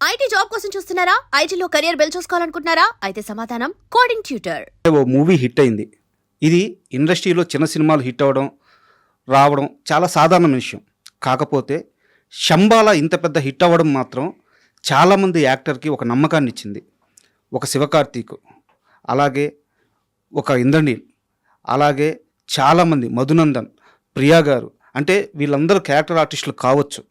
IT job కోసం చూస్తున్నారా? ఐటీలో కెరియర్ బిల్డ్ చూసుకోవాలనుకుంటున్నారా? అయితే సమాధానం కోడింగ్ ట్యూటర్. ఓ మూవీ హిట్ అయింది. ఇది ఇండస్ట్రీలో చిన్న సినిమాలు హిట్ అవ్వడం రావడం చాలా సాధారణ విషయం. కాకపోతే శంబాల ఇంత పెద్ద హిట్ అవ్వడం మాత్రం చాలామంది యాక్టర్కి ఒక నమ్మకాన్ని ఇచ్చింది. ఒక శివకార్తీక్, అలాగే ఒక ఇంద్రనీల్, అలాగే చాలామంది మధునందన్, ప్రియా గారు, అంటే వీళ్ళందరూ క్యారెక్టర్ ఆర్టిస్టులు కావచ్చు,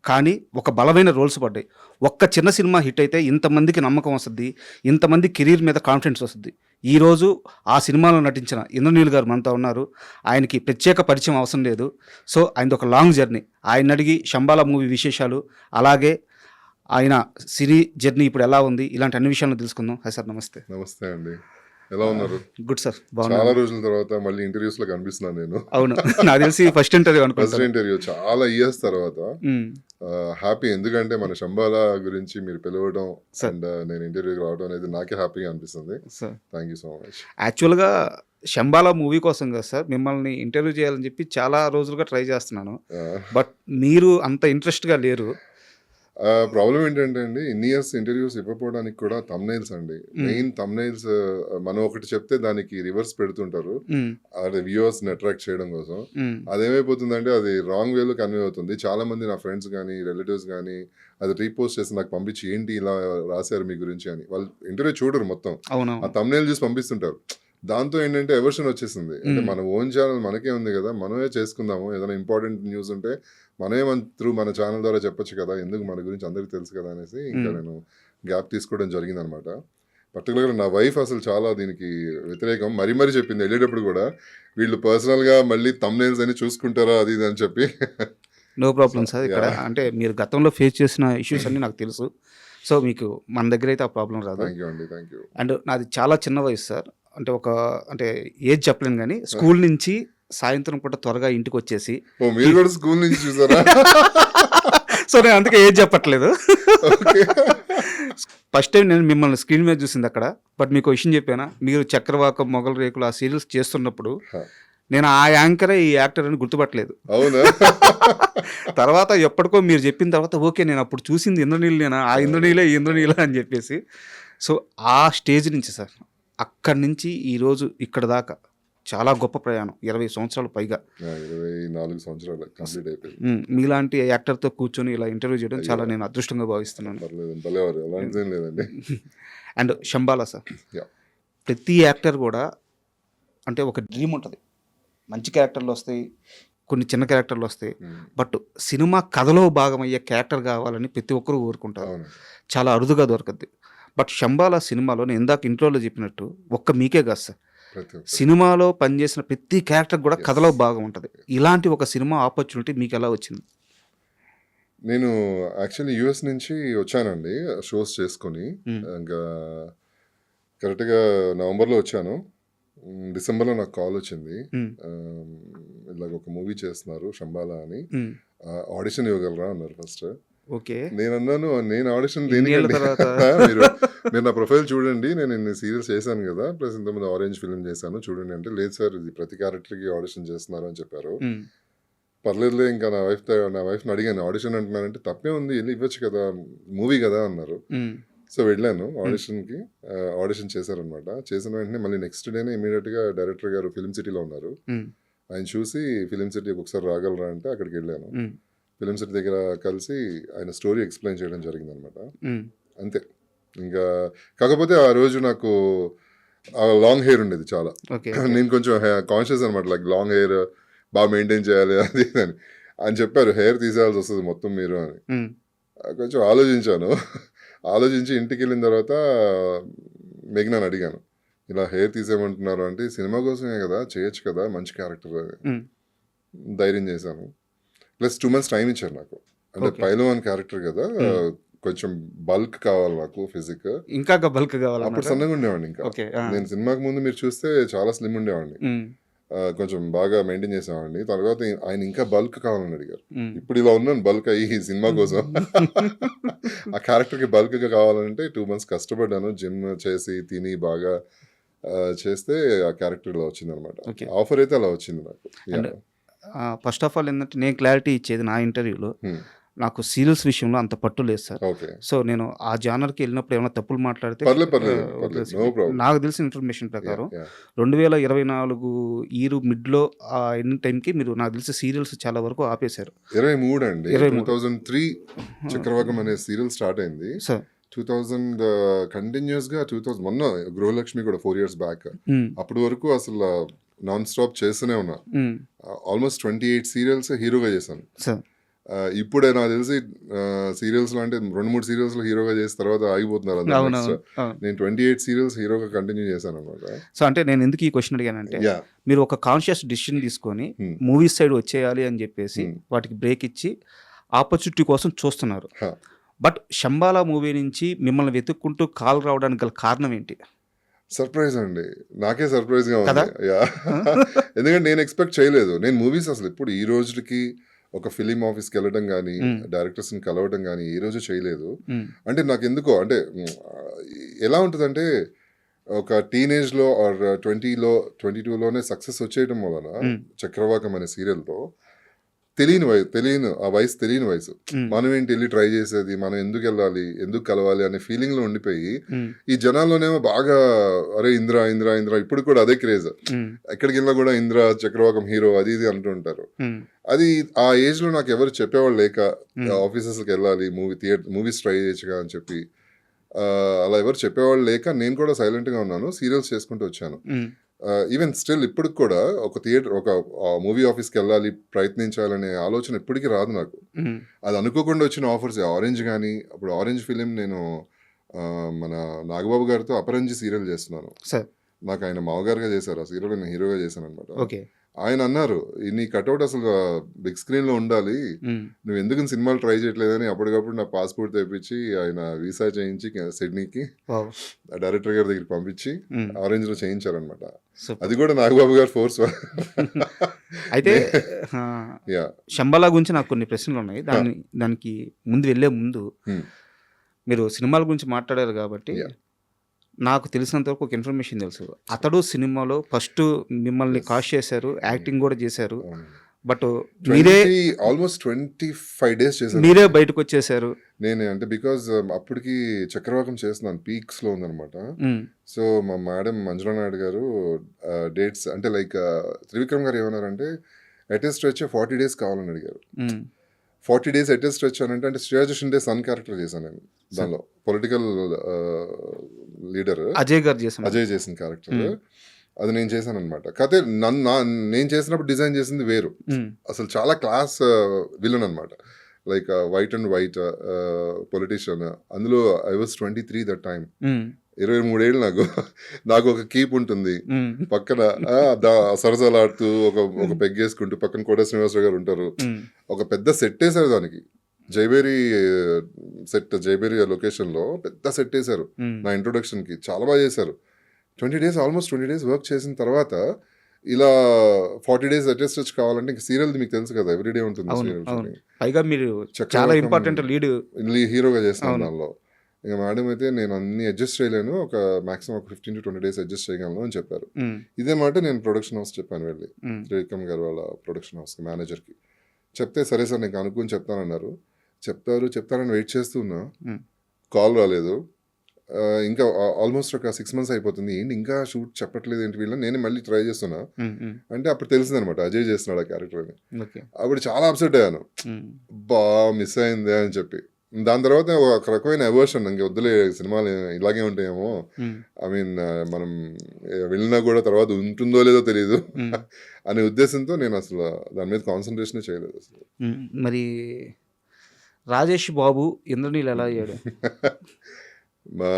కానీ ఒక బలమైన రోల్స్ పడ్డాయి. ఒక్క చిన్న సినిమా హిట్ అయితే ఇంతమందికి నమ్మకం వస్తుంది, ఇంతమంది కెరీర్ మీద కాన్ఫిడెన్స్ వస్తుంది. ఈరోజు ఆ సినిమాలో నటించిన ఇంద్రనీల్ గారు మనతో ఉన్నారు. ఆయనకి ప్రత్యేక పరిచయం అవసరం లేదు. సో ఆయనది ఒక లాంగ్ జర్నీ. ఆయన అడిగి శంబాల మూవీ విశేషాలు, అలాగే ఆయన సినీ జర్నీ ఇప్పుడు ఎలా ఉంది, ఇలాంటి అన్ని విషయాలను తెలుసుకుందాం. హాయ్ సార్, నమస్తే. నమస్తే అండి, ఎలా ఉన్నారు? గుడ్ సార్, చాలా బాగున్నాను. రోజుల తర్వాత మళ్ళీ ఇంటర్వ్యూస్ లో కనిపిస్తున్నాను నేను. అవును, నాకు తెలిసి ఫస్ట్ ఇంటర్వ్యూ ఫస్ట్ అనుకుంటా. ఇంటర్వ్యూ చాలా ఇయర్స్ తర్వాత. హ్యాపీ, ఎందుకంటే మన శంబాల గురించి మీరు పిలవడం Sir. అండ్ నేను ఇంటర్వ్యూకి రావడం అనేది నాకే హ్యాపీగా అనిపిస్తుంది. Sir, thank you so much. యాక్చువల్గా శంబాల మూవీ కోసం కదా సార్ మిమ్మల్ని ఇంటర్వ్యూ చేయాలని చెప్పి చాలా రోజులుగా ట్రై చేస్తున్నాను. బట్ మీరు అంత ఇంట్రెస్ట్గా లేరు. ప్రాబ్లం ఏంటంటే అండి, ఇన్ని ఇయర్స్ ఇంటర్వ్యూస్ ఇవ్వకపోవడానికి కూడా తమ్నైల్స్ అండి. మెయిన్ తమ్నైల్స్ మనం ఒకటి చెప్తే దానికి రివర్స్ పెడుతుంటారు, అదే వ్యూవర్స్ ని అట్రాక్ట్ చేయడం కోసం. అదేమైపోతుందంటే అది రాంగ్ వేలో కన్వే అవుతుంది. చాలా మంది నా ఫ్రెండ్స్ కానీ రిలేటివ్స్ కానీ అది రీపోస్ట్ చేసి నాకు పంపించి ఏంటి ఇలా రాశారు మీ గురించి అని. వాళ్ళు ఇంటర్వ్యూ చూడరు, మొత్తం అవును, ఆ తమ్నైల్ చూసి పంపిస్తుంటారు. దాంతో ఏంటంటే ఎవర్షన్ వచ్చేసింది. అంటే మన ఓన్ ఛానల్ మనకే ఉంది కదా, మనమే చేసుకుందాము. ఏదైనా ఇంపార్టెంట్ న్యూస్ ఉంటే మనమే మన ఛానల్ ద్వారా చెప్పొచ్చు కదా, ఎందుకు మన గురించి అందరికీ తెలుసు కదా అనేసి ఇంకా నేను గ్యాప్ తీసుకోవడం జరిగింది అనమాట. పర్టికులర్గా నా వైఫ్ అసలు చాలా దీనికి వ్యతిరేకం. మరీ చెప్పింది వెళ్ళేటప్పుడు కూడా, వీళ్ళు పర్సనల్గా మళ్ళీ తమ్నైల్స్ అని చూసుకుంటారా అది ఇది అని చెప్పి. No problem sir. ఇక్కడ అంటే మీరు గతంలో ఫేస్ చేసిన ఇష్యూస్ అన్నీ నాకు తెలుసు. సో మీకు మన దగ్గర అయితే ఆ ప్రాబ్లం రాదు. థ్యాంక్ యూ అండి, థ్యాంక్ యూ. అండ్ నాది చాలా చిన్న వయసు సార్. అంటే ఏజ్ చెప్పలేను, కానీ స్కూల్ నుంచి సాయంత్రం పూట త్వరగా ఇంటికి వచ్చేసి. ఓ, మీరు కూడా స్కూల్ నుంచి చూసారా? సో నేను అందుకే ఏజ్ చెప్పట్లేదు. ఫస్ట్ టైం నేను మిమ్మల్ని స్క్రీన్ మీద చూసింది అక్కడ. బట్ మీకు విషయం చెప్పానా, మీరు చక్రవాకం, మొగల్ రేకులు ఆ సీరియల్స్ చేస్తున్నప్పుడు నేను ఆ యాంకరే ఈ యాక్టర్ అని గుర్తుపట్టలేదు. అవునా? తర్వాత ఎప్పటికో మీరు చెప్పిన తర్వాత ఓకే, నేను అప్పుడు చూసింది ఇంద్రనీల్, నేనా ఆ ఇంద్రనీలే ఈ ఇంద్రనీలే అని చెప్పేసి. సో ఆ స్టేజ్ నుంచి సార్, అక్కడి నుంచి ఈరోజు ఇక్కడ దాకా చాలా గొప్ప ప్రయాణం. 20 సంవత్సరాలు పైగా, 24 సంవత్సరాలు కంప్లీట్ అయిపోయింది. మీలాంటి యాక్టర్తో కూర్చొని ఇలా ఇంటర్వ్యూ చేయడం చాలా నేను అదృష్టంగా భావిస్తున్నాను. పర్లేదు, భలేవారు, అలాంటిది ఏం లేదండి. And Shambala sir, Yeah. ప్రతి యాక్టర్ కూడా అంటే ఒక డ్రీమ్ ఉంటుంది. మంచి క్యారెక్టర్లు వస్తాయి, కొన్ని చిన్న క్యారెక్టర్లు వస్తాయి. బట్ సినిమా కథలో భాగమయ్యే క్యారెక్టర్ కావాలని ప్రతి ఒక్కరూ కోరుకుంటారు. అవును. చాలా అరుదుగా దొరకద్ది. బట్ శంబాల సినిమాలో నేను ఇందాక ఇంట్రోలో చెప్పినట్టు ఒక్క మీకే కాదు సార్, ప్రతి ఒక్కరు. సినిమాలో పనిచేసిన ప్రతి క్యారెక్టర్ కూడా కథలో భాగం ఉంటుంది. ఇలాంటి ఒక సినిమా ఆపర్చునిటీ మీకు ఎలా వచ్చింది? నేను యాక్చువల్లీ యూఎస్ నుంచి వచ్చానండి, షోస్ చేసుకొని. ఇంకా కరెక్ట్గా నవంబర్లో వచ్చాను. డిసెంబర్లో నాకు కాల్ వచ్చింది, ఇలాగ ఒక మూవీ చేస్తున్నారు శంబాల అని, ఆడిషన్ ఇవ్వగలరా అన్నారు ఫస్ట్. ఓకే, నేను అన్నాను, నేను ఆడిషన్ ఇన్నేళ్ల దేనికండి? తర్వాత? మీరు నా ప్రొఫైల్ చూడండి, నేను ఇన్ని సీరియల్స్ చేశాను కదా, ప్లస్ ఇంతకుముందు ఆరెంజ్ ఫిల్మ్ చేశాను చూడండి అంటే, లేదు సార్ ఇది ప్రతి క్యారెక్టర్కి ఆడిషన్ చేస్తున్నారు అని చెప్పారు. పర్లేదులే, ఇంకా నా వైఫ్ని అడిగాను, ఆడిషన్ అంటున్నానంటే తప్పే ఉంది, వెళ్ళి ఇవ్వచ్చు కదా, మూవీ కదా అన్నారు. సో వెళ్ళాను ఆడిషన్కి, ఆడిషన్ చేశారనమాట. చేసిన వెంటనే మళ్ళీ నెక్స్ట్ డేనే ఇమీడియట్గా డైరెక్టర్ గారు ఫిలిం సిటీలో ఉన్నారు, ఆయన చూసి ఫిలిం సిటీకి ఒకసారి రాగలరా అంటే అక్కడికి వెళ్ళాను. ఫిలిం సిటీ దగ్గర కలిసి ఆయన స్టోరీ ఎక్స్ప్లెయిన్ చేయడం జరిగింది అనమాట. అంతే. ఇంకా కాకపోతే ఆ రోజు నాకు లాంగ్ హెయిర్ ఉండేది చాలా. నేను కొంచెం కాన్షియస్ అనమాట, లైక్ లాంగ్ హెయిర్ బాగా మెయింటైన్ చేయాలి అది అని చెప్పారు. హెయిర్ తీసేయాల్సి వస్తుంది మొత్తం మీరు అని. కొంచెం ఆలోచించాను. ఆలోచించి ఇంటికి వెళ్ళిన తర్వాత మెఘ్నాని అడిగాను, ఇలా హెయిర్ తీసేయమంటున్నారు అంటే, సినిమా కోసమే కదా, చేయొచ్చు కదా, మంచి క్యారెక్టర్ అని ధైర్యం చేశాను. ప్లస్ 2 months టైం ఇచ్చారు నాకు. అంటే పైల్వాన్ క్యారెక్టర్ కదా, కొంచెం బల్క్ కావాలి నాకు, ఫిజిక్ ఇంకా బల్క్ కావాలి. అప్పుడు సన్నగా ఉండేవాడిని. ఇంకా నేను సినిమాకి ముందు మీరు చూస్తే చాలా స్లిమ్ ఉండేవాడిని, కొంచెం బాగా మెయింటైన్ చేసేవాడిని. తర్వాత ఆయన ఇంకా బల్క్ కావాలని అడిగారు. ఇప్పుడు ఇలా ఉన్నాను బల్క్ అయ్యి సినిమా కోసం. ఆ క్యారెక్టర్కి బల్క్గా కావాలంటే 2 months కష్టపడ్డాను, జిమ్ చేసి తిని బాగా చేస్తే ఆ క్యారెక్టర్ ఇలా వచ్చింది అనమాట. ఆఫర్ అయితే అలా వచ్చింది నాకు. ఫస్ట్ ఆఫ్ ఆల్ ఏంటంటే, నేను క్లారిటీ ఇచ్చేది నా ఇంటర్వ్యూలో, నాకు సీరియల్స్ విషయంలో అంత పట్టు లేదు సార్. ఓకే. సో నేను ఆ జానర్‌కి వెళ్ళినప్పుడు ఏమైనా తప్పులు మాట్లాడితే పర్లేదు. వదిలేసి నో ప్రాబ్లమ్. నాకు తెలిసిన ఇన్ఫర్మేషన్ ప్రకారం యాహ్! 2024 ఇయర్ మిడ్‌లో ఎండ్ టైంకి మీరు నాకు తెలిసి సీరియల్స్ చాలా వరకు ఆపేశారు. 23 అండి. 23 2003 చక్రవాకం అనే సీరియల్ స్టార్ట్ అయింది. సార్. 2000 కంటిన్యూస్‌గా 2000 మొన్న గృహలక్ష్మి కూడా 4 ఇయర్స్ బ్యాక్. హ్మ్. అప్పటి వరకు అసలు నాన్ స్టాప్ చేస్తూనే ఉన్నా. హ్మ్. ఆల్మోస్ట్ 28 సీరియల్స్ హీరోగా చేశాను. సార్. ఇప్పుడే నాకు తెలిసి సీరియల్స్‌లో అంటే 2, 3 సీరియల్స్‌లో హీరోగా చేసిన తర్వాత ఆగిపోతున్నారు అందరూ నెక్స్ట్. అవునవును. అవును. నేను 28 సీరియల్స్ హీరోగా కంటిన్యూ చేశాననమాట. సో అంటే నేను ఎందుకు ఈ క్వెషన్ అడిగానంటే యాహ్! మీరు ఒక కాన్షియస్ డిసిషన్ తీసుకొని హ్మ్. మూవీస్ సైడ్ వచ్చేయాలి అని చెప్పేసి హ్మ్. వాటికి బ్రేక్ ఇచ్చి ఆపర్చునిటీ కోసం చూస్తున్నారు. హా! బట్ 'శంబాలా' మూవీ నుంచి మిమ్మల్ని వెతుక్కుంటూ కాల్ రావడానికి గల కారణం ఏంటి? సర్ప్రైజ్ అండి. నాకే సర్ప్రైజ్‌గా కదా? ఉంది. యాహ్! ఎందుకంటే నేను ఎక్స్‌పెక్ట్ చేయలేదు. నేను మూవీస్ అసలు ఎప్పుడు ఈ రోజుకి ఒక ఫిల్మ్ ఆఫీస్‌కి వెళ్ళడం గానీ, హ్మ్. డైరెక్టర్స్‌ని కలవడం గానీ ఏ రోజు చేయలేదు. హ్మ్. అంటే నాకెందుకో అంటే ఎలా ఉంటదంటే ఒక టీనేజ్‌లో ఆర్ 20లో 22లోనే సక్సెస్ వచ్చేయడం వలన హ్మ్. 'చక్రవాకం' అనే సీరియల్‌తో తెలియని ఆ వయసు తెలియని వయసు. హ్మ్. మనం ఏంటి ఎళ్లి ట్రై చేసేది, మనం ఎందుకెళ్ళాలి, ఎందుకు కలవాలి అనే ఫీలింగ్‌లో ఉండిపోయి, హ్మ్. ఈ జనాల్లోనేమో బాగా అరే! ఇంద్ర ఇప్పటికి కూడా అదే క్రేజ్. హ్మ్. ఎక్కడికెళ్ళినా కూడా ఇంద్ర, చక్రవాకం హీరో అది ఇది అంటూ ఉంటారు. హ్మ్. అది ఆ ఏజ్‌లో నాకెవరు చెప్పేవాళ్ళు లేక హ్మ్. ఆఫీసెస్‌కెళ్ళాలి, మూవీస్ ట్రై చేయొచ్చుగా అని చెప్పి అలా ఎవరు చెప్పేవాళ్ళు లేక నేను కూడా సైలెంట్‌గా ఉన్నాను. సీరియల్స్ చేసుకుంటూ వచ్చాను. హ్మ్. ఈవెన్ స్టిల్ ఇప్పటికి కూడా ఒక మూవీ ఆఫీస్‌కెళ్ళాలి, ప్రయత్నించాలనే ఆలోచన ఇప్పటికి రాదు నాకు. హ్మ్. అది అనుకోకుండా వచ్చిన ఆఫర్స్ 'ఆరెంజ్' గానీ, అప్పుడు 'ఆరెంజ్' ఫిల్మ్ నేను మన నాగబాబు గారితో 'అపరంజి' సీరియల్ చేస్తున్నాను. సార్. నాకు ఆయన మామగారుగా చేశారు. ఆ సీరియల్‌లో నేను హీరోగా చేశాననమాట. ఓకే. ఆయన అన్నారు, "నీ కటౌట్ అసలు బిగ్ స్క్రీన్‌లో ఉండాలి. హ్మ్. నువ్వెందుకు సినిమాలు ట్రై చేయట్లేదని" అప్పటికప్పుడు నా పాస్‌పోర్ట్ తెప్పించి, ఆయన వీసా చేయించి సిడ్నీకి వావ్! ఆ డైరెక్టర్ గారి దగ్గరికి పంపించి, హ్మ్. 'ఆరెంజ్‌లో' చేయించారనమాట. సూపర్. అది కూడా నాగబాబు గారి ఫోర్స్ వల్ల. అయితే నే ఆహ్, యాహ్! 'శంబాలా' గురించి నాకు కొన్ని ప్రశ్నలున్నాయి. హా! దానికి వెళ్ళే ముందు హ్మ్. మీరు సినిమాల గురించి మాట్లాడారు కాబట్టి యాహ్! నాకు తెలిసినంత వరకు ఒక ఇన్ఫర్మేషన్ తెలుసు. అతడు సినిమాలో ఫస్ట్ మిమ్మల్ని యెస్. కాస్ట్ చేశారు. హ్మ్. యాక్టింగ్ కూడా చేశారు. అవునండి. బట్ మీరే ఆల్మోస్ట్ 25 డేస్ చేశాను. మీరే బయటకొచ్చేసారు. నేనే అంటే బికాజ్ అప్పటికి చక్రవాకం చేస్తున్నాను. పీక్స్‌లో ఉందనమాట. హ్మ్. సో, మా మేడం మంజులా నాయుడు గారు డేట్స్ అంటే లైక్ త్రివిక్రమ్ గారు ఏమన్నారంటే, ఎట్ ఎ స్ట్రెచ్ 40 డేస్ కావాలని అడిగారు. హ్మ్. 40 డేస్ ఎట్ ఎ స్ట్రెచ్ అంటే శ్రేయాజ షిండే సన్ క్యారెక్టర్ చేశాను నేను దానిలో. పొలిటికల్ లీడర్ అజయ్ గారు చేసిన అజయ్ చేసిన క్యారెక్టర్. హ్మ్. అది నేను చేశాననమాట. కాతే నేను చేసినప్పుడు డిజైన్ చేసింది వేరు. హ్మ్. అసలు చాలా క్లాస్ విలన్ అనమాట. Like white and white politician. అందులో ఐ వాస్ 23 దట్ టైమ్. హ్మ్. 23 ఏళ్ళు నాకు. నాకు ఒక కీప్ ఉంటుంది. హ్మ్. పక్కన సరసాలాడుతూ ఒక పెగ్గేసుకుంటూ పక్కన కోట శ్రీనివాసరావు గారు ఉంటారు. హ్మ్. ఒక పెద్ద సెట్ వేశారు దానికి. జైబేరి జైబేరి లొకేషన్‌లో పెద్ద సెట్ వేశారు. హ్మ్. నా ఇంట్రొడక్షన్‌కి. చాలా బాగా చేశారు. 20 డేస్ వర్క్ చేసిన తర్వాత ఇలా 40 డేస్ ఎట్ ఎ స్ట్రెచ్ కావాలంటే ఇంక సీరియల్‌ది మీకు తెలుసు కదా! ఎవ్రీడే ఉంటుంది అవును. సీరియల్ అవును. షూటింగ్. పైగా మీరు చాలా చక్రవాకం ఇంపార్టెంట్ లీడ్. హీరోగా చేస్తున్నాను అవును. దానిలో. ఇక మేడం అయితే నేను అన్నీ అడ్జస్ట్ చేయలేను. మాక్సిమం ఒక 15-20 డేస్ అడ్జస్ట్ చేయగలను అని చెప్పారు. హ్మ్. ఇదే మాట నేను ప్రొడక్షన్ హౌస్ చెప్పాను వెళ్ళి. హ్మ్. త్రివిక్రమ్ గారు వాళ్ళ ప్రొడక్షన్ హౌస్‌కి మేనేజర్‌కి. చెప్తే సరే సార్ నేను కనుక్కొని చెప్తానన్నారు. చెప్తారని వెయిట్ చేస్తూ ఉన్నా. హ్మ్. కాల్ రాలేదు. ఇంకా ఆల్మోస్ట్ ఒక 6 మంత్స్ అయిపోతుంది. ఏంటి ఇంకా షూట్ చెప్పట్లేదు ఏంటి వీళ్ళు? నేనే మళ్ళీ ట్రై చేస్తున్నా. హ్మ్. హ్మ్. అంటే అప్పుడు తెలిసిందనమాట అజయ్ చేస్తున్నాడు ఆ క్యారెక్టర్ అని. ఓకే. అప్పుడు చాలా అప్సెట్ అయ్యాను. హ్మ్. అబ్బా! మిస్ అయిందే అని చెప్పి. దాని తర్వాత ఒక రకమైన ఎవర్షన్ ఇంక వద్దులే సినిమాలు ఇలాగే ఉంటాయేమో. హ్మ్. ఐ మీన్ మనం వెళ్ళినా కూడా తర్వాత ఉంటుందో లేదో తెలీదు. హ్మ్. అనే ఉద్దేశంతో నేను అసలు దాని మీద కాన్సంట్రేషనే చేయలేదు అసలు. హ్మ్. మరి 'రాజేష్ బాబు' ఇంద్రనీల్ ఎలా అయ్యాడు? మా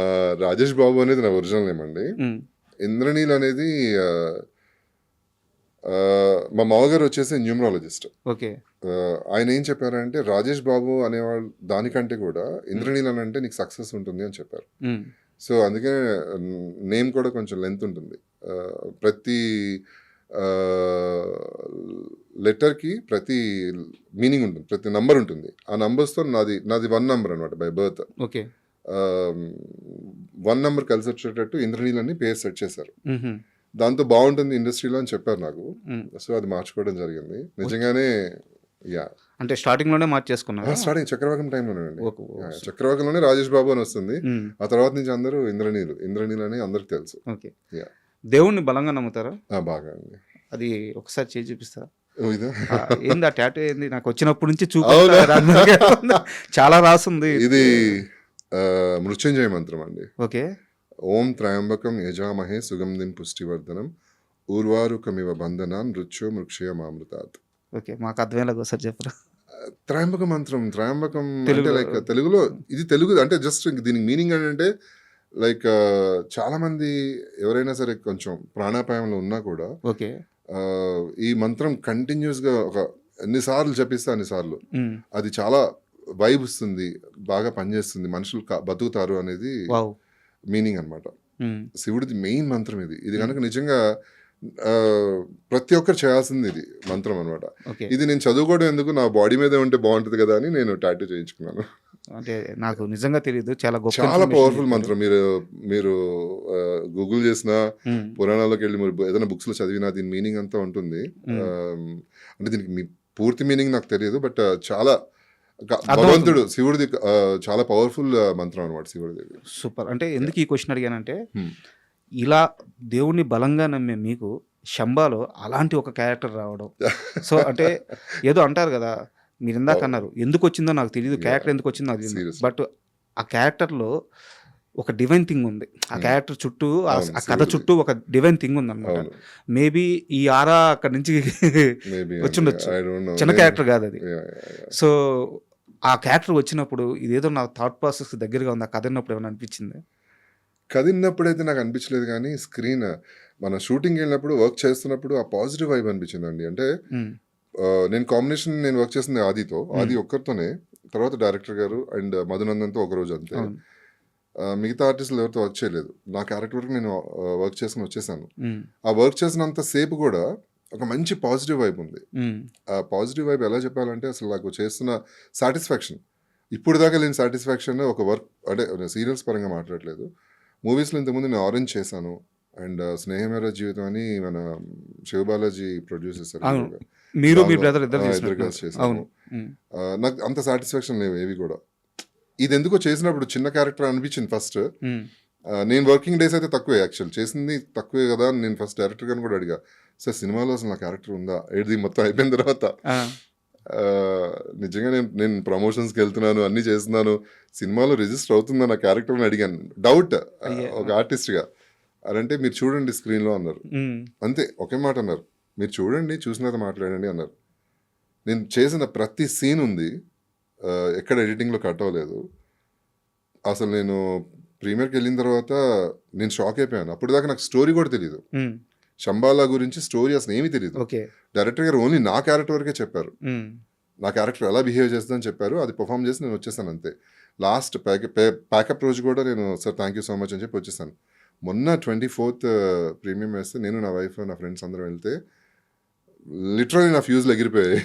రాజేష్ బాబు అనేది నా ఒరిజినల్ నేమ్ అండి. హ్మ్. ఇంద్రనీల్ అనేది మా మామగారు వచ్చేసి న్యూమరాలజిస్ట్. ఓకే. ఆయన ఏం చెప్పారంటే, రాజేష్ బాబు అనేవాళ్ళు దానికంటే కూడా హ్మ్. ఇంద్రనీల్ అని అంటే నీకు సక్సెస్ ఉంటుంది అని చెప్పారు. హ్మ్. సో, అందుకే నేమ్ కూడా కొంచెం లెంత్ ఉంటుంది. ప్రతి లెటర్‌కి ప్రతి మీనింగ్ ఉంటుంది. ప్రతి నంబర్ ఉంటుంది. ఆ నంబర్స్‌తో నాది 1 నంబర్ అనమాట బై బర్త్. ఓకే. 1 నంబర్ కలిసొచ్చేటట్టు ఇంద్రనీల్ అని పేరు సెట్ చేశారు. హుహు. దాంతో బావుంటుంది ఇండస్ట్రీలో అని చెప్పారు నాకు. హ్మ్. సో, అది మార్చుకోవడం జరిగింది. ఓకే. నిజంగానే యాహ్! అంటే స్టార్టింగ్లోనే మార్చేసుకున్నారు. స్టార్టింగ్ చక్రవాకం టైంలోనే అండి. ఓకే. చక్రవాకంలోనే రాజేష్ బాబు అని వస్తుంది. ఉమ్, ఆ తర్వాత నుంచి అందరూ ఇంద్రనీల్ అని అందరికి తెలుసు. ఓకే. Yeah. దేవుణ్ణి బలంగా నమ్ముతారా? బాగా అండి. అది ఒకసారి చేసి చూపిస్తారా? ఇదా ఏంది ఆ టాటూ ఏంది? నాకు వచ్చినప్పటి నుంచి అవునా? చాలా రాసుంది. ఇది మృత్యుంజయ మంత్రం అండి. ఓకే. ఓం త్రయంబకం యజామహే సుగంధిం పుష్టివర్ధనం ఊర్వారుకమివ బంధనాన్ మృత్యో మృక్షయమామృతాత్. ఓకే, మాకు అర్థమయ్యేలాగా ఒకసారి చెప్పరా? త్రయంబక మంత్రం, త్రయంబకం అంటే తెలుగులో? లైక్ తెలుగులో ఇది తెలుగు అంటే జస్ట్ దీనికి మీనింగ్ ఏంటంటే లైక్ చాలా మంది ఎవరైనా సరే కొంచెం ప్రాణాపాయంలో ఉన్నా కూడా ఓకే. ఈ మంత్రం కంటిన్యూస్గా ఒక ఎన్నిసార్లు చెప్పిస్తే అన్నిసార్లు ఉమ్, అది చాలా వైబ్ ఇస్తుంది, బాగా పనిచేస్తుంది, మనుషులు బతుకుతారు అనేది వావ్. మీనింగ్ అనమాట. ఉమ్, శివుడిది మెయిన్ మంత్రం ఇది. ఇది కనుక నిజంగా ప్రతి ఒక్కరు చేయాల్సింది ఇది మంత్రం అనమాట. ఓకే. ఇది నేను చదువుకోవడం ఎందుకు, నా బాడీ మీదే ఉంటే బాగుంటుంది కదా అని నేను టాటూ చేయించుకున్నాను. అంటే నాకు నిజంగా తెలియదు. చాలా గొప్ప చాలా information పవర్ఫుల్ చెప్పారు. మంత్రం. మీరు గూగుల్ చేసినా, ఉమ్, పురాణాల్లోకి వెళ్ళి మీరు ఏదైనా బుక్స్లో చదివినా దీని మీనింగ్ అంతా ఉంటుంది. అంటే దీనికి పూర్తి మీనింగ్ నాకు తెలియదు, బట్ చాలా భగవంతుడు శివుడిది చాలా పవర్ఫుల్ మంత్రం అనమాట శివుడిది. సూపర్. అంటే ఎందుకు ఈ క్వశ్చన్ అడిగానంటే Hmm. ఇలా దేవుణ్ణి బలంగా నమ్మే మీకు శంబాలో అలాంటి ఒక క్యారెక్టర్ రావడం, సో అంటే ఏదో అంటారు కదా, మీరు ఇందాక అన్నారు ఎందుకు వచ్చిందో నాకు తెలియదు, క్యారెక్టర్ ఎందుకు వచ్చిందో నాకు తెలియదు, Seriously. బట్ ఆ క్యారెక్టర్లో ఒక డివైన్ థింగ్ ఉంది. ఆ క్యారెక్టర్ చుట్టూ అవును, ఆ కథ శివుడిది. చుట్టూ ఒక డివైన్ థింగ్ ఉంది అనమాట. అవును, మేబీ ఈ ఆరా అక్కడి నుంచి మేబీ వచ్చుండొచ్చు. I don't know. చిన్న క్యారెక్టర్ కాదు అది. Yeah, yeah, yeah. సో ఆ క్యారెక్టర్ వచ్చినప్పుడు ఇదేదో నా థాట్ ప్రాసెస్ దగ్గరగా ఉంది. ఆ కథ విన్నప్పుడు ఏమైనా అనిపించింది? కదిలినప్పుడైతే నాకు అనిపించలేదు, కానీ స్క్రీన్ మన షూటింగ్ వెళ్ళినప్పుడు వర్క్ చేస్తున్నప్పుడు ఆ పాజిటివ్ వైబ్ అనిపించిందండి. అంటే నేను వర్క్ చేసింది ఆదితో, ఆది ఒక్కరితోనే, తర్వాత డైరెక్టర్ గారు అండ్ మధునందన్తో ఒక రోజు అంతే. అవును. మిగతా ఆర్టిస్టులు ఎవరితో వర్క్ చేయలేదు. నా క్యారెక్టర్ వరకు నేను వర్క్ చేసుకుని వచ్చేసాను. ఉమ్, ఆ వర్క్ చేసినంత సేపు కూడా ఒక మంచి పాజిటివ్ వైబ్ ఉంది. ఉమ్, ఆ పాజిటివ్ వైబ్ ఎలా చెప్పాలంటే అసలు నాకు చేస్తున్న సాటిస్ఫాక్షన్, ఇప్పుడు దాకా లేని సాటిస్ఫాక్షన్ ఒక వర్క్, అంటే సీరియల్స్ పరంగా మాట్లాడలేదు. మూవీస్లో ఇంతకుముందు నేను ఆరెంజ్ చేశాను, అండ్ స్నేహమేర జీవితం అని మన శివబాలాజీ ప్రొడ్యూస్ చేశారు. అవును. మీరు మీ దానిలో, బ్రదర్ ఇద్దరు ఇద్దరు చేసినట్టు. కలిసి చేశాము. అవును. ఉమ్, నాకు అంత సాటిస్ఫాక్షన్ లేవు ఏవి కూడా. ఇది ఎందుకో చేసినప్పుడు చిన్న క్యారెక్టర్ అనిపించింది ఫస్ట్. ఉమ్, నేను వర్కింగ్ డేస్ అయితే తక్కువే, యాక్చువల్ చేసింది తక్కువే కదా అని నేను ఫస్ట్ డైరెక్టర్ గారిని కూడా అడిగా, సార్ సినిమాలో అసలు నా క్యారెక్టర్ ఉందా, ఇది మొత్తం అయిపోయిన తర్వాత ఆ, నిజంగా నేను ప్రమోషన్స్కి వెళ్తున్నాను, అన్నీ చేస్తున్నాను, సినిమాలో రిజిస్టర్ అవుతుందా నా క్యారెక్టర్ అని అడిగాను, డౌట్ అయ్యే. ఒక ఆర్టిస్ట్గా. అదంటే మీరు చూడండి స్క్రీన్లో అన్నారు. ఉమ్, అంతే, ఒకే మాట అన్నారు, మీరు చూడండి చూసిన తర్వాత మాట్లాడండి అన్నారు. నేను చేసిన ప్రతి సీన్ ఉంది, ఎక్కడ ఎడిటింగ్లో కట్ అవ్వలేదు. అసలు నేను ప్రీమియర్కి వెళ్ళిన తర్వాత నేను షాక్ అయిపోయాను. అప్పుడు దాకా నాకు స్టోరీ కూడా తెలియదు, ఉమ్, శంబాలా గురించి స్టోరీ అసలు ఏమీ తెలియదు. ఓకే. డైరెక్టర్ గారు ఓన్లీ నా క్యారెక్టర్ వరకే చెప్పారు, ఉమ్, నా క్యారెక్టర్ ఎలా బిహేవ్ చేస్తుందని చెప్పారు. అది పర్ఫామ్ చేసి నేను వచ్చేసాను అంతే. లాస్ట్ ప్యాకప్ రోజు కూడా నేను sir thank you so much అని చెప్పి వచ్చేసాను. మొన్న 24th ప్రీమియం వేస్తే నేను, నా వైఫ్, నా ఫ్రెండ్స్ అందరం వెళ్తే లిటరల్లీ నా ఫ్యూజ్లు ఎగిరిపోయాయి.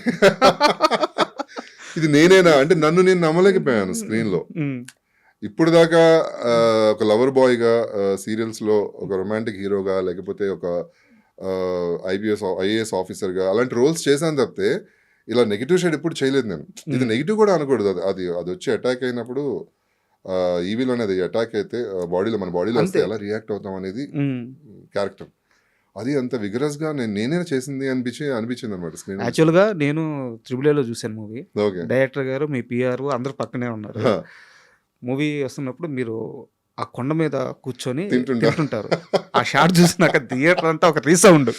ఇది నేనేనా అంటే నన్ను నేను నమ్మలేకపోయాను స్క్రీన్లో. ఉమ్, ఇప్పుడు దాకా ఒక లవర్ బాయ్గా సీరియల్స్లో, ఒక రొమాంటిక్ హీరోగా, లేకపోతే ఒక ఐఏఎస్ ఆఫీసర్గా అలాంటి రోల్స్ చేశాను తప్పితే ఇలా నెగిటివ్ షేడ్ ఎప్పుడు చేయలేదు నేను. ఇది నెగిటివ్ కూడా అనకూడదు, అది వచ్చి అటాక్ అయినప్పుడు ఈవీలో అనేది అటాక్ అయితే మన బాడీలో వస్తే ఎలా రియాక్ట్ అవుతాం అనేది ఉమ్. క్యారెక్టర్. అది అంత విగరస్గా నేనే చేసింది అనిపించింది అనమాట స్క్రీన్. యాక్చువల్గా నేను త్రిబుల్ ఏలో చూశాను మూవీ. ఓకే. డైరెక్టర్ గారు, మీ పిఆర్ అందరూ పక్కనే ఉన్నారు. మూవీ వస్తున్నప్పుడు మీరు ఆ కొండ మీద కూర్చొని తింటుంటారు. ఆ షాట్ చూసి నాకు థియేటర్ అంతా ఒక రీసౌండ్.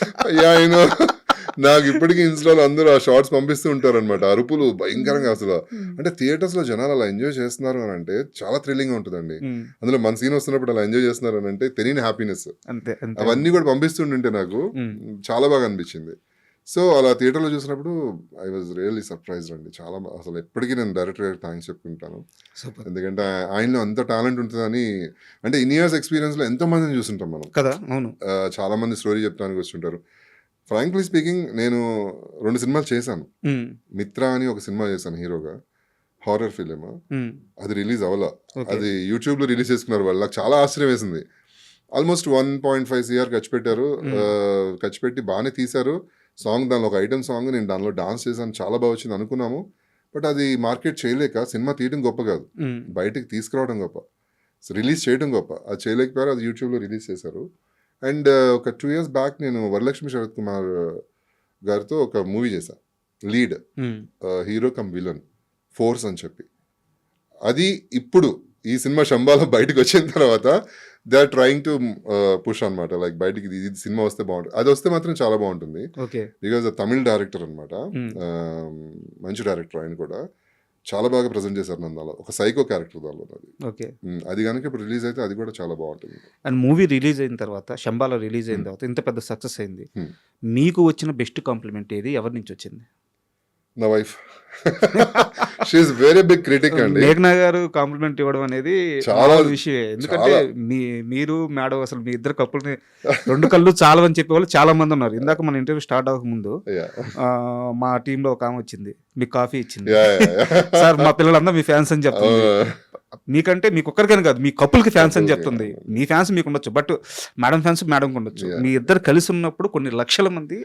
నాకు ఇప్పటికీ ఇన్స్టాలో అందరూ ఆ షార్ట్స్ పంపిస్తూ ఉంటారు అనమాట, అరుపులు భయంకరంగా. అసలు అంటే థియేటర్స్ లో జనాలు అలా ఎంజాయ్ చేస్తున్నారు అని అంటే చాలా థ్రిల్లింగ్ గా ఉంటుందండి. అందులో మన సీన్ వస్తున్నప్పుడు అలా ఎంజాయ్ చేస్తున్నారు అని అంటే తెలియని హ్యాపీనెస్. అంతే. అవన్నీ కూడా పంపిస్తుంటే నాకు చాలా బాగా అనిపించింది. సో అలా థియేటర్లో చూసినప్పుడు ఐ వాజ్ రియల్లీ సర్ప్రైజ్డ్ అండి. చాలా అసలు ఎప్పటికీ నేను డైరెక్టర్ గారికి థ్యాంక్స్ చెప్పుకుంటాను. ఎందుకంటే ఆయనలో అంత టాలెంట్ ఉంటుందని, అంటే ఇన్ ఇయర్స్ ఎక్స్పీరియన్స్లో ఎంతో మందిని చూస్తుంటాం మనం కదా. అవును. చాలా మంది స్టోరీ చెప్తానికి వస్తుంటారు. ఫ్రాంక్లీ స్పీకింగ్ నేను 2 సినిమాలు చేశాను. మిత్ర అని ఒక సినిమా చేశాను హీరోగా, హారర్ ఫిలిం. అది రిలీజ్ అవ్వాల, అది యూట్యూబ్లో రిలీజ్ చేసుకున్నారు వాళ్ళు. నాకు చాలా ఆశ్చర్యం వేసింది. ఆల్మోస్ట్ 1.5 CR ఖర్చు పెట్టారు. ఖర్చు పెట్టి బాగానే తీశారు సాంగ్. దానిలో ఒక ఐటమ్ సాంగ్, నేను దానిలో డాన్స్ చేశాను, చాలా బాగా వచ్చింది అనుకున్నాము. బట్ అది మార్కెట్ చేయలేక సినిమా తీయడం గొప్ప కాదు, బయటికి తీసుకురావడం గొప్ప, రిలీజ్ చేయడం గొప్ప. అది చేయలేకపోయారు, అది యూట్యూబ్లో రిలీజ్ చేశారు. అండ్ ఒక 2 years బ్యాక్ నేను వరలక్ష్మి శరత్ కుమార్ గారితో ఒక మూవీ చేశాను, lead hero come villain, force అని చెప్పి. అది ఇప్పుడు ఈ సినిమా శంబాలో బయటకు వచ్చిన తర్వాత they are trying to push అనమాట, లైక్ బయటికి ఇది సినిమా వస్తే బాగుంటుంది. అది వస్తే మాత్రం చాలా బాగుంటుంది, బికాజ్ తమిళ్ డైరెక్టర్ అనమాట, మంచి డైరెక్టర్. ఆయన కూడా చాలా బాగా ప్రజెంట్ చేశారు నందాలో, ఒక సైకో క్యారెక్టర్ దానిలో. అది అది కనుక ఇప్పుడు రిలీజ్ అయితే అది కూడా చాలా బాగుంటుంది. అండ్ మూవీ రిలీజ్ అయిన తర్వాత, శంబాలో రిలీజ్ అయిన తర్వాత ఇంత పెద్ద సక్సెస్ అయింది, మీకు వచ్చిన బెస్ట్ కాంప్లిమెంట్ ఏది, ఎవరి నుంచి వచ్చింది? నా wife, she is very big critic అండి. మేఘనా గారు కాంప్లిమెంట్ ఇవ్వడం అనేది చాలా విషయం, ఎందుకంటే మీరు మేడం అసలు మీ ఇద్దరు కప్పుల్ని 2 కళ్ళు చాలవని చెప్పే వాళ్ళు చాలా మంది ఉన్నారు. ఇందాక మన ఇంటర్వ్యూ స్టార్ట్ అవ్వక ముందు మా టీంలో ఒక ఆమె వచ్చింది, మీకు కాఫీ ఇచ్చింది, సార్ మా పిల్లలందరూ మీ ఫ్యాన్స్ అని చెప్తుంది. మీకంటే మీకు ఒక్కరికైనా కాదు, మీ కపుల్కి ఫ్యాన్స్ అని చెప్తుంది. మీ ఫ్యాన్స్ మీకు ఉండొచ్చు, బట్ మేడం ఫ్యాన్స్ మేడంకి ఉండొచ్చు. మీ ఇద్దరు కలిసి ఉన్నప్పుడు కొన్ని లక్షల మంది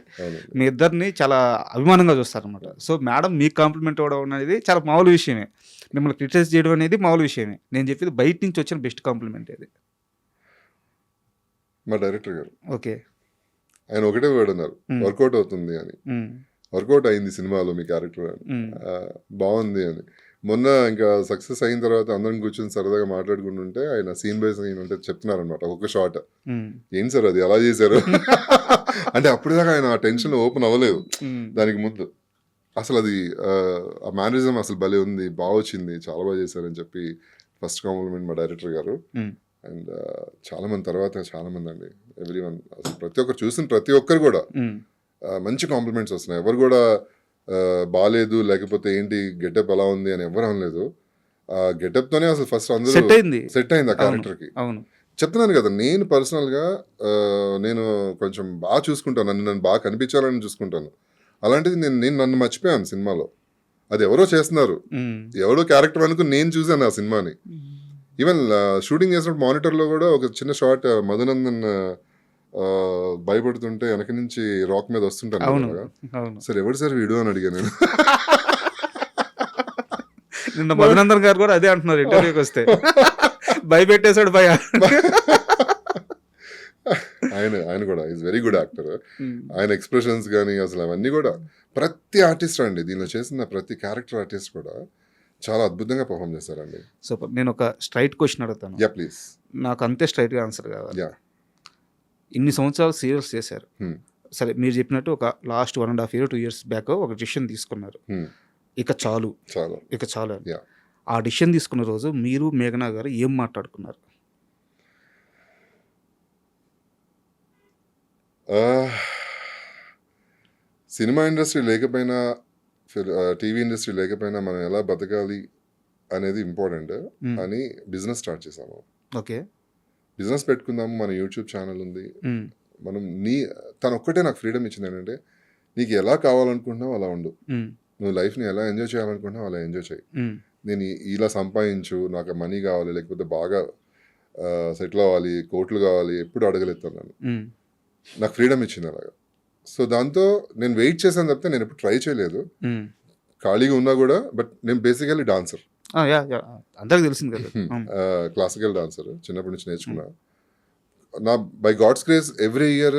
మీ ఇద్దరిని చాలా అభిమానంగా చూస్తారు అనమాట. సో మేడం మీకు కాంప్లిమెంట్ ఇవ్వడం అనేది చాలా మామూలు విషయమే, మిమ్మల్ని క్రిటిసైజ్ చేయడం అనేది మామూలు విషయమే. నేను చెప్పేది బయట నుంచి వచ్చిన బెస్ట్ కాంప్లిమెంట్ ఏది? మా డైరెక్టర్ గారు. ఓకే, ఆయన ఒకటే వర్డ్ అన్నారు, వర్కౌట్ అవుతుంది అని. వర్కౌట్ అయింది సినిమాలో మీ క్యారెక్టర్ అని, బాగుంది అని. మొన్న ఇంకా సక్సెస్ అయిన తర్వాత అందరం కూర్చొని సరదాగా మాట్లాడుకుంటుంటే ఆయన సీన్ బై సీన్ అంటే చెప్తున్నారనమాట, ఒక్కొక్క షాట్ ఏంటి సార్ అది ఎలా చేశారు అంటే అప్పుడు దాకా ఆయన ఆ టెన్షన్ ఓపెన్ అవ్వలేదు. దానికి ముందు అసలు అది ఆ మేనరిజం అసలు భలే ఉంది, బాగా వచ్చింది, చాలా బాగా చేశారని చెప్పి ఫస్ట్ కాంప్లిమెంట్ మా డైరెక్టర్ గారు. అండ్ చాలా మంది తర్వాత చాలా మంది అండి, ఎవ్రీవన్, అసలు ప్రతి ఒక్కరు చూసిన ప్రతి ఒక్కరు కూడా మంచి కాంప్లిమెంట్స్ వస్తున్నాయి. ఎవరు కూడా బాగాలేదు లేకపోతే ఏంటి గెటప్ ఎలా ఉంది అని ఎవరు అనలేదు. ఆ గెటప్ తోనే అసలు ఫస్ట్ అందరూ సెట్ అయింది ఆ క్యారెక్టర్ కి. చెప్తున్నాను కదా, నేను పర్సనల్ గా నేను కొంచెం బాగా చూసుకుంటాను, నన్ను బాగా కనిపించాలని చూసుకుంటాను. అలాంటిది నేను నన్ను మర్చిపోయాను సినిమాలో. అది ఎవరో చేస్తున్నారు, ఎవరో క్యారెక్టర్ అనుకుని నేను చూసాను ఆ సినిమాని. ఈవెన్ షూటింగ్ చేసినప్పుడు మానిటర్ లో కూడా ఒక చిన్న షాట్ మధునందన్ భయపడుతుంటే వెనక నుంచి రాక్ మీద వస్తుంటాను, సార్ ఎవరు సార్ వీడియో అని అడిగాను నేను. నిన్న మధునందన్ గారు కూడా అదే అంటున్నారు ఇంటర్వ్యూకి వస్తే, భయపెట్టేశాడు భయ. ఆయన కూడా ఈజ్ వెరీ గుడ్ యాక్టర్. ఆయన ఎక్స్ప్రెషన్స్ కానీ అసలు అవన్నీ కూడా ప్రతి ఆర్టిస్ట్ అండి, దీనిలో చేసిన ప్రతి క్యారెక్టర్ ఆర్టిస్ట్ కూడా చాలా అద్భుతంగా పర్ఫామ్ చేస్తారండి. సూపర్. నేను ఒక స్ట్రైట్ క్వశ్చన్ అడుగుతాను, యా ప్లీజ్. నాకు అంతే స్ట్రైట్గా ఆన్సర్ కావాలి. యా, ఇన్ని సంవత్సరాలు సీరియల్స్ చేశారు, సరే మీరు చెప్పినట్టు ఒక లాస్ట్ 1.5 years 2 years బ్యాక్ ఒక డిసిషన్ తీసుకున్నారు, ఇక చాలు అని. ఆ డిసిషన్ తీసుకున్న రోజు మీరు మేఘనా గారు ఏం మాట్లాడుకున్నారు? సినిమా ఇండస్ట్రీ లేకపోయినా, టీవీ ఇండస్ట్రీ లేకపోయినా మనం ఎలా బతకాలి అనేది ఇంపార్టెంట్ అని బిజినెస్ స్టార్ట్ చేసాము. ఓకే, బిజినెస్ పెట్టుకుందాము, మన యూట్యూబ్ ఛానల్ ఉంది. మనం తను ఒక్కటే నాకు ఫ్రీడమ్ ఇచ్చింది ఏంటంటే, నీకు ఎలా కావాలనుకుంటున్నావు అలా ఉండు, నువ్వు లైఫ్ని ఎలా ఎంజాయ్ చేయాలనుకుంటున్నావు అలా ఎంజాయ్ చేయి. నేను ఇలా సంపాదించు, నాకు మనీ కావాలి లేకపోతే బాగా సెటిల్ అవ్వాలి, కోట్లు కావాలి ఎప్పుడు అడగలేస్తాను నన్ను. నాకు ఫ్రీడమ్ ఇచ్చింది అలాగా. సో దాంతో నేను వెయిట్ చేశాను తప్పితే నేను ఎప్పుడు ట్రై చేయలేదు, ఖాళీగా ఉన్నా కూడా. బట్ నేను బేసికలీ డాన్సర్, అందరికి తెలిసింది కదా, క్లాసికల్ డాన్సర్, చిన్నప్పటి నుంచి నేర్చుకున్నా. నా by God's grace every year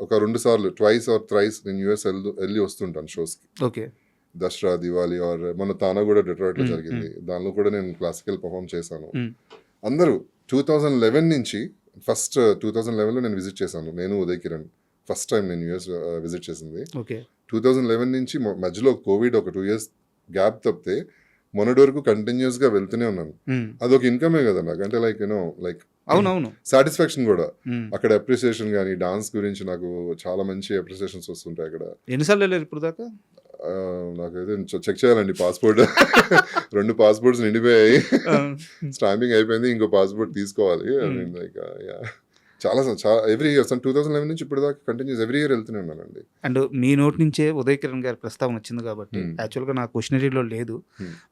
ఒక 2 సార్లు, ట్వైస్ ఆర్ థ్రైస్ నేను యూఎస్ వెళ్ళి వస్తుంటాను షోస్కి. ఓకే, దసరా, దివాళీ ఆర్ మన తానా కూడా డెట్రాయిట్లో జరిగింది, దానిలో కూడా నేను క్లాసికల్ పర్ఫామ్ చేశాను. అందరూ 2011 నుంచి, ఫస్ట్ 2011లో నేను విజిట్ చేశాను, నేను ఉదయ్ కిరణ్ ఫస్ట్ టైం నేను యూఎస్ విజిట్ చేసింది. 2011 నుంచి మధ్యలో కోవిడ్ ఒక 2 years గ్యాప్ తప్పితే మొన్నటి వరకు కంటిన్యూస్గా వెళ్తూనే ఉన్నాను. అదొక ఇన్కమే కదా నాకు, అంటే లైక్ లైక్ అవునవును సాటిస్ఫాక్షన్ కూడా. అక్కడ అప్రిసియేషన్ కానీ డాన్స్ గురించి నాకు చాలా మంచి అప్రిసియేషన్స్ వస్తుంటాయి అక్కడ. ఎన్నిసార్లు వెళ్ళారు ఇప్పుడు దాకా? నాకైతే చెక్ చేయాలండి పాస్పోర్ట్. 2 పాస్పోర్ట్స్ నిండిపోయాయి, స్టాంపింగ్ అయిపోయింది, ఇంకో పాస్పోర్ట్ తీసుకోవాలి. లైక్ చాలా ఎవ్రీ ఇయర్ 2011 నుంచి ఇప్పుడు దాకా కంటిన్యూస్ ఎవ్రీ ఇయర్ వెళ్తూనే ఉన్నానండి. అండ్ మీ నోటి నుంచే ఉదయ్ కిరణ్ గారి ప్రస్తావన వచ్చింది కాబట్టి, యాక్చువల్గా నా క్వశ్చనరీలో లేదు,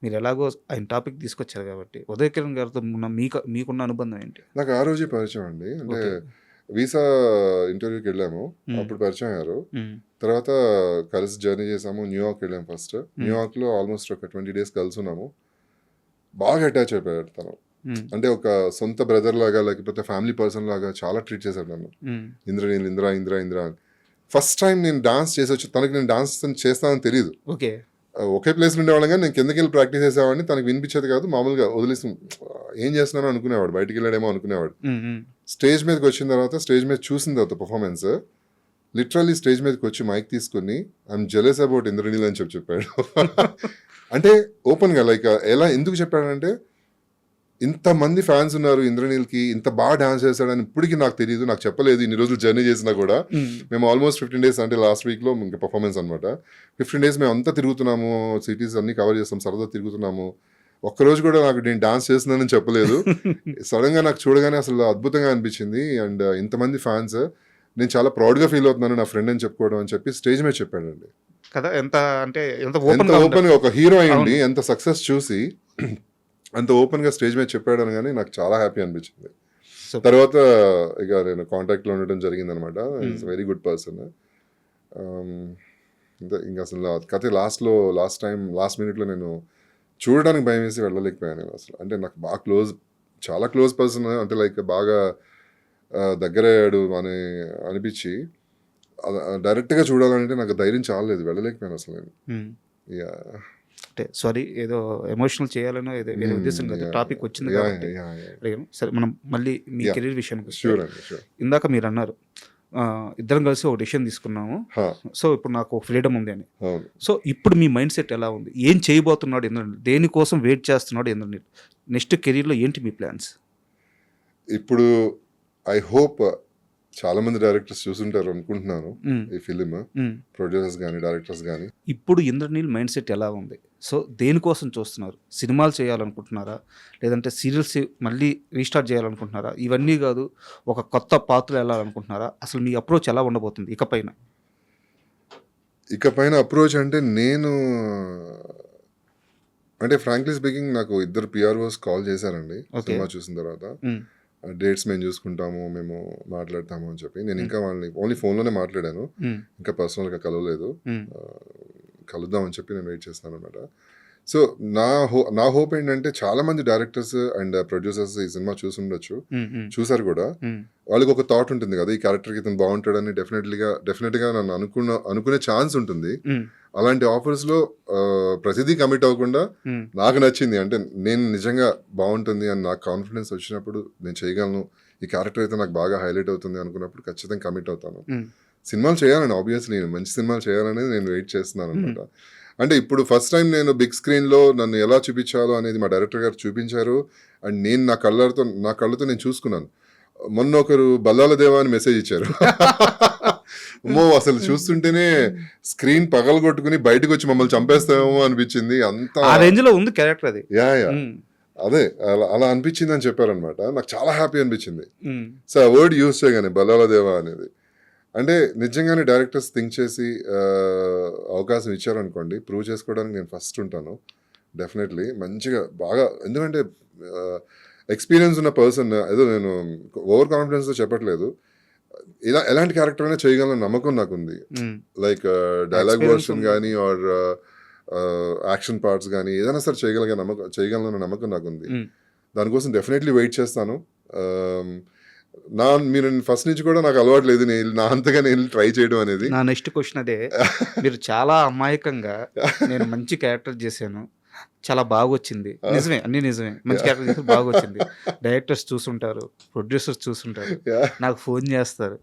మీరు ఎలాగో ఆయన టాపిక్ తీసుకొచ్చారు కాబట్టి, ఉదయ్ కిరణ్ గారితో మీకున్న అనుబంధం ఏంటి? నాకు ఆ రోజే పరిచయం అండి. అంటే వీసా ఇంటర్వ్యూకి వెళ్ళాము, అప్పుడు పరిచయం అయ్యారు. తర్వాత కలిసి జర్నీ చేసాము, న్యూయార్క్ వెళ్ళాము ఫస్ట్. న్యూయార్క్లో ఆల్మోస్ట్ ఒక 20 days కలిసి ఉన్నాము. బాగా అటాచ్ అయిపోయాడు తను, అంటే ఒక సొంత బ్రదర్ లాగా లేకపోతే ఫ్యామిలీ పర్సన్ లాగా చాలా ట్రీట్ చేశాడు నన్ను. ఇంద్రనీల్ ఇంద్ర ఇంద్ర ఇంద్ర అని. ఫస్ట్ టైం నేను డాన్స్ చేసి వచ్చి తనకి నేను డాన్స్ చేస్తానని తెలియదు. ఓకే, ఒకే ప్లేస్ ఉండేవాళ్ళం కానీ నేను కిందకి వెళ్ళి ప్రాక్టీస్ చేసేవాడిని. తనకి వినిపించేది కాదు, మామూలుగా వదిలేసి ఏం చేస్తున్నానో అనుకునేవాడు, బయటికి వెళ్ళాడేమో అనుకునేవాడు. స్టేజ్ మీదకి వచ్చిన తర్వాత, స్టేజ్ మీద చూసిన తర్వాత పర్ఫార్మెన్స్, లిటరల్లీ స్టేజ్ మీదకి వచ్చి మైక్ తీసుకుని ఐఎమ్ జెలస్ అబౌట్ ఇంద్రనీల్ అని చెప్పాడు. అంటే ఓపెన్గా లైక్ ఎలా ఎందుకు చెప్పాడంటే, ఇంతమంది ఫ్యాన్స్ ఉన్నారు ఇంద్రనీల్కి, ఇంత బాగా డాన్స్ చేస్తాడని ఇప్పటికీ నాకు తెలియదు, నాకు చెప్పలేదు. ఇన్ని రోజులు జర్నీ చేసినా కూడా మేము ఆల్మోస్ట్ 15 days, అంటే లాస్ట్ వీక్లో ఇంకా పర్ఫార్మెన్స్ అనమాట. 15 days మేము అంతా తిరుగుతున్నాము, సిటీస్ అన్ని కవర్ చేస్తాం, సరదా తిరుగుతున్నాము. ఒక్కరోజు కూడా నాకు నేను డాన్స్ చేస్తున్నానని చెప్పలేదు. సడన్గా నాకు చూడగానే అసలు అద్భుతంగా అనిపించింది. అండ్ ఇంతమంది ఫ్యాన్స్, నేను చాలా ప్రౌడ్గా ఫీల్ అవుతున్నాను నా ఫ్రెండ్ అని చెప్పుకోవడం అని చెప్పి స్టేజ్ మీద చెప్పాడండి కదా. ఎంత అంటే ఎంత ఓపెన్గా ఒక హీరో అయ్యండి, ఎంత సక్సెస్ చూసి అంత ఓపెన్గా స్టేజ్ మీద చెప్పాడు అనగానే నాకు చాలా హ్యాపీ అనిపించింది. తర్వాత ఇక నేను కాంటాక్ట్లో ఉండడం జరిగింది అనమాట. Is very good person. ఇంకా అసలు కథ లాస్ట్ మినిట్లో నేను చూడడానికి భయం వేసి వెళ్ళలేకపోయాను నేను అసలు. అంటే నాకు బాగా చాలా క్లోజ్ పర్సన్, అంటే లైక్ బాగా దగ్గరయ్యాడు అని అనిపించి డైరెక్ట్గా చూడాలంటే నాకు ధైర్యం చాలలేదు, వెళ్ళలేకపోయాను అసలు నేను. యా, అంటే సారీ, ఏదో ఎమోషనల్ చేయాలనో ఏదో వేరే ఉద్దేశం కాదు, టాపిక్ వచ్చింది కాబట్టి అడిగాను. సరే, మనం మళ్ళీ మీ కెరీర్ విషయానికి వస్తే, ఇందాక మీరు అన్నారు ఇద్దరం కలిసి ఒక డెసిషన్ తీసుకున్నాము, సో ఇప్పుడు నాకు ఫ్రీడమ్ ఉంది అని. సో ఇప్పుడు మీ మైండ్ సెట్ ఎలా ఉంది? ఏం చేయబోతున్నాడు ఇంద్రనీల్? దేనికోసం వెయిట్ చేస్తున్నాడు ఇంద్రనీల్? నెక్స్ట్ కెరీర్లో ఏంటి మీ ప్లాన్స్? ఇప్పుడు ఐ హోప్ చాలా మంది డైరెక్టర్స్ చూసుంటారు అనుకుంటున్నాను ఈ ఫిలిం, ప్రొడ్యూసర్స్ కానీ డైరెక్టర్స్ కానీ. ఇప్పుడు ఇంద్రనీల్ మైండ్ సెట్ ఎలా ఉంది? సో దేనికోసం చూస్తున్నారు? సినిమాలు చేయాలనుకుంటున్నారా, లేదంటే సీరియల్స్ మళ్ళీ రీస్టార్ట్ చేయాలనుకుంటున్నారా? ఇవన్నీ కాదు, ఒక కొత్త పాత్రలు వెళ్ళాలనుకుంటున్నారా? అసలు మీ అప్రోచ్ ఎలా ఉండబోతుంది ఇకపైన అప్రోచ్ అంటే అంటే ఫ్రాంక్లీ స్పీకింగ్ నాకు 2 PROs కాల్ చేశారండి సినిమా చూసిన తర్వాత. డేట్స్ మేము చూసుకుంటాము, మేము మాట్లాడతాము అని చెప్పి. నేను ఇంకా వాళ్ళని ఓన్లీ ఫోన్లోనే మాట్లాడాను, ఇంకా పర్సనల్గా కలవలేదు. కలుద్దామని చెప్పి నేను వెయిట్ చేస్తాను అనమాట. సో నా హోప్ ఏంటంటే, చాలా మంది డైరెక్టర్స్ అండ్ ప్రొడ్యూసర్స్ ఈ సినిమా చూసారు కూడా. వాళ్ళకి ఒక థాట్ ఉంటుంది కదా, ఈ క్యారెక్టర్కి ఇతను బాగుంటాడని. డెఫినెట్గా నన్ను అనుకునే ఛాన్స్ ఉంటుంది. అలాంటి ఆఫర్స్లో ప్రతిదీ కమిట్ అవ్వకుండా నాకు నచ్చింది, అంటే నేను నిజంగా బాగుంటుంది అని నాకు కాన్ఫిడెన్స్ వచ్చినప్పుడు, నేను చేయగలను, ఈ క్యారెక్టర్ అయితే నాకు బాగా హైలైట్ అవుతుంది అనుకున్నప్పుడు ఖచ్చితంగా కమిట్ అవుతాను. సినిమాలు చేయాలని, ఆబ్వియస్లీ మంచి సినిమాలు చేయాలనేది నేను వెయిట్ చేస్తున్నాను అనమాట. అంటే ఇప్పుడు ఫస్ట్ టైం నేను బిగ్ స్క్రీన్లో నన్ను ఎలా చూపించాలో అనేది మా డైరెక్టర్ గారు చూపించారు. అండ్ నేను నా కళ్ళతో నేను చూసుకున్నాను. మొన్న ఒకరు బల్లాల దేవా అని మెసేజ్ ఇచ్చారు. అసలు చూస్తుంటేనే స్క్రీన్ పగలగొట్టుకుని బయటకు వచ్చి మమ్మల్ని చంపేస్తామేమో అనిపించింది. అంత రేంజ్ లో ఉంది క్యారెక్టర్ అది. అదే అలా అనిపించింది అని చెప్పారనమాట. నాకు చాలా హ్యాపీ అనిపించింది. సో ఆ వర్డ్ యూజ్ చేయగానే బల్లాల దేవా అనేది, అంటే నిజంగానే డైరెక్టర్స్ థింక్ చేసి అవకాశం ఇచ్చారనుకోండి, ప్రూవ్ చేసుకోవడానికి నేను ఫస్ట్ ఉంటాను డెఫినెట్లీ. మంచిగా బాగా, ఎందుకంటే ఎక్స్పీరియన్స్ ఉన్న పర్సన్, ఏదో నేను ఓవర్ కాన్ఫిడెన్స్తో చెప్పట్లేదు, ఎలాంటి క్యారెక్టర్ అయినా చేయగలన నమ్మకం నాకు ఉంది. లైక్ డైలాగ్ వర్షన్ కానీ ఆర్ యాక్షన్ పార్ట్స్ కానీ ఏదైనా సరే చేయగలన నమ్మకం నాకు ఉంది. దానికోసం డెఫినెట్లీ వెయిట్ చేస్తాను. మీరు ఫస్ట్ నుంచి కూడా నాకు అలవాటు లేదు నా అంతగా నేను ట్రై చేయడం అనేది. నా నెక్స్ట్ క్వశ్చన్ అదే. మీరు చాలా అమాయకంగా నేను మంచి క్యారెక్టర్ చేశాను, చాలా బాగా వచ్చింది, నిజమే, అన్ని నిజమే, మంచి క్యారెక్టర్ చేస్తే బాగా వచ్చింది. డైరెక్టర్స్ చూసుంటారు, ప్రొడ్యూసర్స్ చూసుంటారు, నాకు ఫోన్ చేస్తారు.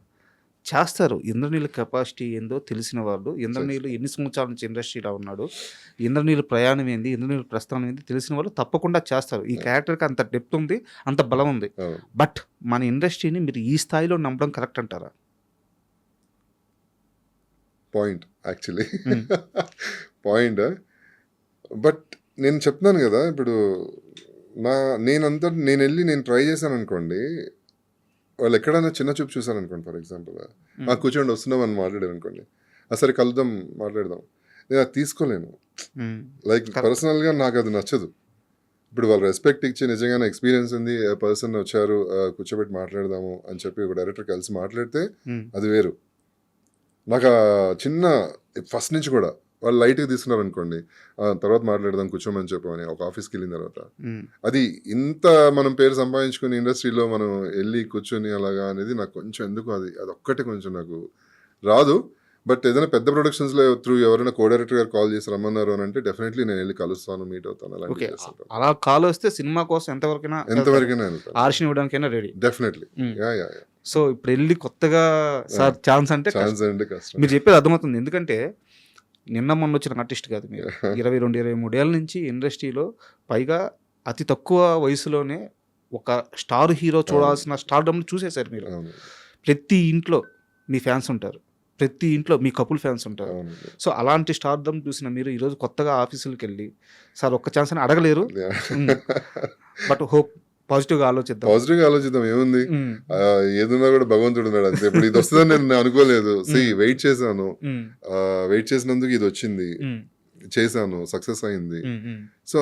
ఇంద్రనీల్ కెపాసిటీ ఏందో తెలిసిన వాళ్ళు, ఇంద్రనీల్ ఎన్ని సంవత్సరాల నుంచి ఇండస్ట్రీలో ఉన్నాడు, ఇంద్రనీల్ ప్రయాణం ఏంది, ఇంద్రనీల్ ప్రస్థానం ఏంది తెలిసిన వాళ్ళు తప్పకుండా చేస్తారు. ఈ క్యారెక్టర్కి అంత డెప్త్ ఉంది, అంత బలం ఉంది. బట్ మన ఇండస్ట్రీని మీరు ఈ స్థాయిలో నమ్మడం కరెక్ట్ అంటారా? పాయింట్ బట్ నేను చెప్తున్నాను కదా, ఇప్పుడు నేను ట్రై చేశాను అనుకోండి, వాళ్ళు ఎక్కడైనా చిన్న చూపు చూసాను అనుకోండి, ఫర్ ఎగ్జాంపుల్ కూర్చోండి వస్తున్నాం అని మాట్లాడారు అనుకోండి, సరే కలుద్దాం మాట్లాడదాం, నేను అది తీసుకోలేను. లైక్ పర్సనల్గా నాకు అది నచ్చదు. ఇప్పుడు వాళ్ళు రెస్పెక్ట్ ఇచ్చి నిజంగానే ఎక్స్పీరియన్స్ ఉంది పర్సన్ వచ్చారు కూర్చోబెట్టి మాట్లాడదాము అని చెప్పి ఒక డైరెక్టర్ కలిసి మాట్లాడితే అది వేరు. నాకు ఆ చిన్న ఫస్ట్ నుంచి కూడా వాళ్ళు లైట్గా తీసుకున్నారు అనుకోండి, తర్వాత మాట్లాడదాం కూర్చోమని చెప్పమని ఒక ఆఫీస్కి వెళ్ళిన తర్వాత అది ఇంత మనం పేరు సంపాదించుకుని ఇండస్ట్రీలో మనం వెళ్ళి కూర్చొని అలాగా అనేది నాకు కొంచెం ఎందుకు అది ఒక్కటే కొంచెం నాకు రాదు. బట్ ఏదైనా పెద్ద ప్రొడక్షన్స్లో త్రూ ఎవరైనా కో డైరెక్టర్ గారు కాల్ చేసి రమ్మన్నారు అని అంటే డెఫినెట్లీ నేను వెళ్ళి కలుస్తాను, మీట్ అవుతాను, అలాంటివి చేస్తాను. అలా కాల్ వస్తే సినిమా కోసం ఎంతవరకైనా వెళ్తాను ఆర్షన్ ఇవ్వడానికైనా రెడీ. డెఫినెట్లీ. సో ఇప్పుడు వెళ్ళి కొత్తగా సార్ ఛాన్స్ అంటే కష్టం. మీరు చెప్పేది అర్థమవుతుంది. ఎందుకంటే నిన్న మొన్న వచ్చిన ఆర్టిస్ట్ కాదు మీరు. 22-23 ఏళ్ళ నుంచి ఇండస్ట్రీలో, పైగా అతి తక్కువ వయసులోనే ఒక స్టార్ హీరో చూడాల్సిన స్టార్డమ్ చూసేశారు మీరు. ప్రతి ఇంట్లో మీ ఫ్యాన్స్ ఉంటారు, ప్రతి ఇంట్లో మీ కపుల్ ఫ్యాన్స్ ఉంటారు. సో అలాంటి స్టార్డమ్ చూసిన మీరు ఈరోజు కొత్తగా ఆఫీసులకు వెళ్ళి సార్ ఒక్క ఛాన్స్ అని అడగలేరు. బట్ హోప్ పాజిటివ్గా ఆలోచిద్దాం. ఏముంది, ఏదన్నా కూడా భగవంతుడు ఉన్నాడు అంతే. ఇప్పుడు ఇది వస్తుందని నేను అనుకోలేదు. వెయిట్ చేశాను, వెయిట్ చేసినందుకు ఇది వచ్చింది, చేశాను, సక్సెస్ అయింది. సో